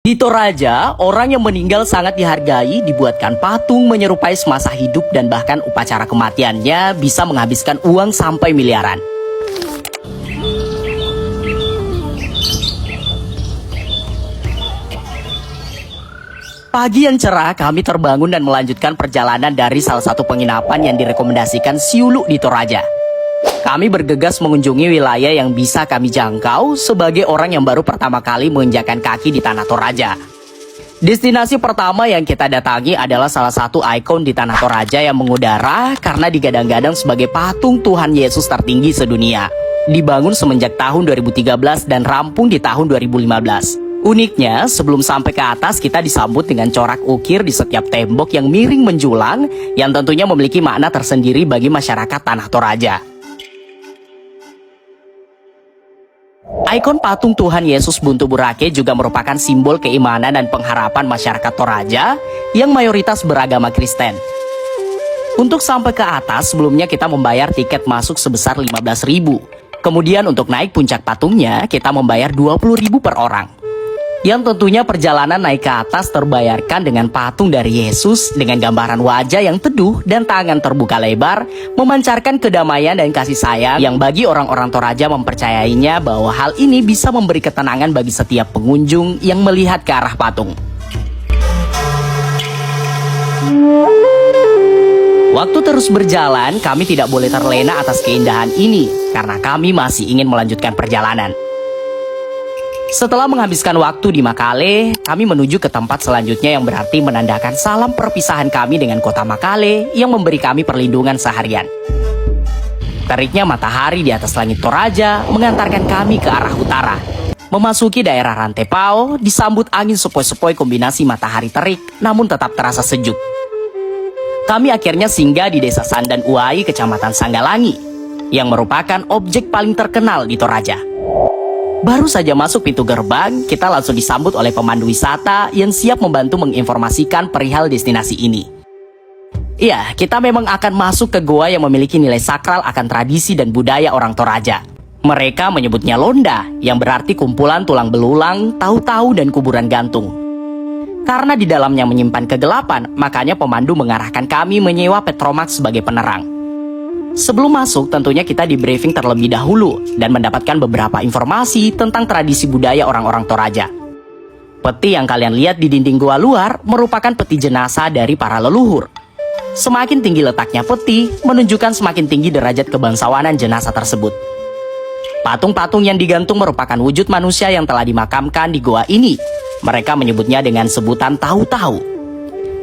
Di Toraja, orang yang meninggal sangat dihargai, dibuatkan patung menyerupai semasa hidup dan bahkan upacara kematiannya bisa menghabiskan uang sampai miliaran. Pagi yang cerah, kami terbangun dan melanjutkan perjalanan dari salah satu penginapan yang direkomendasikan Siulu di Toraja. Kami bergegas mengunjungi wilayah yang bisa kami jangkau sebagai orang yang baru pertama kali menginjakan kaki di Tanah Toraja. Destinasi pertama yang kita datangi adalah salah satu ikon di Tanah Toraja yang mengudara karena digadang-gadang sebagai patung Tuhan Yesus tertinggi sedunia. Dibangun semenjak tahun 2013 dan rampung di tahun 2015. Uniknya, sebelum sampai ke atas kita disambut dengan corak ukir di setiap tembok yang miring menjulang yang tentunya memiliki makna tersendiri bagi masyarakat Tanah Toraja. Ikon patung Tuhan Yesus Buntu Burake juga merupakan simbol keimanan dan pengharapan masyarakat Toraja yang mayoritas beragama Kristen. Untuk sampai ke atas, sebelumnya kita membayar tiket masuk sebesar 15.000. Kemudian untuk naik puncak patungnya, kita membayar 20.000 per orang. Yang tentunya perjalanan naik ke atas terbayarkan dengan patung dari Yesus dengan gambaran wajah yang teduh dan tangan terbuka lebar, memancarkan kedamaian dan kasih sayang yang bagi orang-orang Toraja mempercayainya bahwa hal ini bisa memberi ketenangan bagi setiap pengunjung yang melihat ke arah patung. Waktu terus berjalan, kami tidak boleh terlena atas keindahan ini karena kami masih ingin melanjutkan perjalanan. Setelah menghabiskan waktu di Makale, kami menuju ke tempat selanjutnya yang berarti menandakan salam perpisahan kami dengan kota Makale yang memberi kami perlindungan seharian. Teriknya matahari di atas langit Toraja mengantarkan kami ke arah utara. Memasuki daerah Rantepao, disambut angin sepoi-sepoi kombinasi matahari terik, namun tetap terasa sejuk. Kami akhirnya singgah di desa Sandan Uai, kecamatan Sanggalangi, yang merupakan objek paling terkenal di Toraja. Baru saja masuk pintu gerbang, kita langsung disambut oleh pemandu wisata yang siap membantu menginformasikan perihal destinasi ini. Iya, kita memang akan masuk ke goa yang memiliki nilai sakral akan tradisi dan budaya orang Toraja. Mereka menyebutnya Londa, yang berarti kumpulan tulang belulang, tahu-tahu dan kuburan gantung. Karena di dalamnya menyimpan kegelapan, makanya pemandu mengarahkan kami menyewa Petromax sebagai penerang. Sebelum masuk, tentunya kita di briefing terlebih dahulu dan mendapatkan beberapa informasi tentang tradisi budaya orang-orang Toraja. Peti yang kalian lihat di dinding gua luar merupakan peti jenazah dari para leluhur. Semakin tinggi letaknya peti, menunjukkan semakin tinggi derajat kebangsawanan jenazah tersebut. Patung-patung yang digantung merupakan wujud manusia yang telah dimakamkan di goa ini. Mereka menyebutnya dengan sebutan tahu-tahu.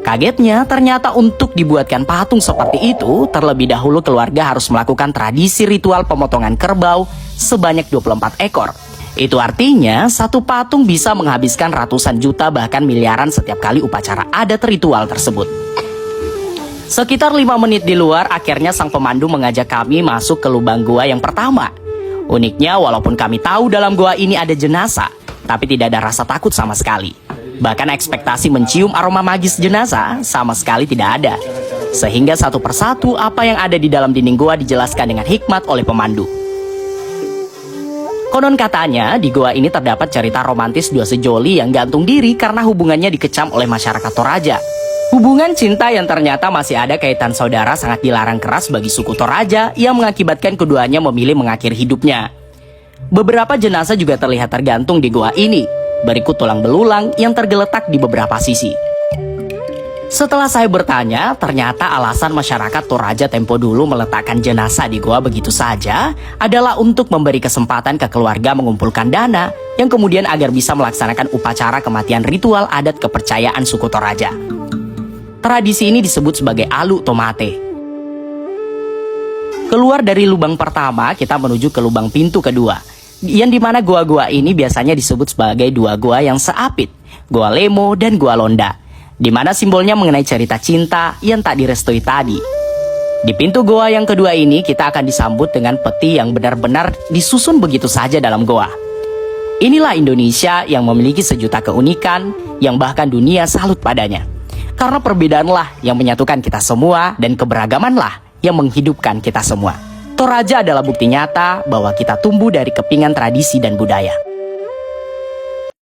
Kagetnya, ternyata untuk dibuatkan patung seperti itu, terlebih dahulu keluarga harus melakukan tradisi ritual pemotongan kerbau sebanyak 24 ekor. Itu artinya, satu patung bisa menghabiskan ratusan juta bahkan miliaran setiap kali upacara adat ritual tersebut. Sekitar 5 menit di luar, akhirnya sang pemandu mengajak kami masuk ke lubang gua yang pertama. Uniknya, walaupun kami tahu dalam gua ini ada jenazah, tapi tidak ada rasa takut sama sekali. Bahkan ekspektasi mencium aroma magis jenazah sama sekali tidak ada. Sehingga satu persatu apa yang ada di dalam dinding goa dijelaskan dengan hikmat oleh pemandu. Konon katanya di goa ini terdapat cerita romantis dua sejoli yang gantung diri karena hubungannya dikecam oleh masyarakat Toraja. Hubungan cinta yang ternyata masih ada kaitan saudara sangat dilarang keras bagi suku Toraja yang mengakibatkan keduanya memilih mengakhiri hidupnya. Beberapa jenazah juga terlihat tergantung di goa ini. Berikut tulang belulang yang tergeletak di beberapa sisi. Setelah saya bertanya, ternyata alasan masyarakat Toraja tempo dulu meletakkan jenazah di goa begitu saja adalah untuk memberi kesempatan ke keluarga mengumpulkan dana yang kemudian agar bisa melaksanakan upacara kematian ritual adat kepercayaan suku Toraja. Tradisi ini disebut sebagai Alu Tomate. Keluar dari lubang pertama, kita menuju ke lubang pintu kedua, yang dimana gua-gua ini biasanya disebut sebagai dua gua yang seapit, Gua Lemo dan Gua Londa, dimana simbolnya mengenai cerita cinta yang tak direstui tadi. Di pintu goa yang kedua ini kita akan disambut dengan peti yang benar-benar disusun begitu saja dalam goa. Inilah Indonesia yang memiliki sejuta keunikan yang bahkan dunia salut padanya. Karena perbedaanlah yang menyatukan kita semua dan keberagamanlah yang menghidupkan kita semua. Toraja adalah bukti nyata bahwa kita tumbuh dari kepingan tradisi dan budaya.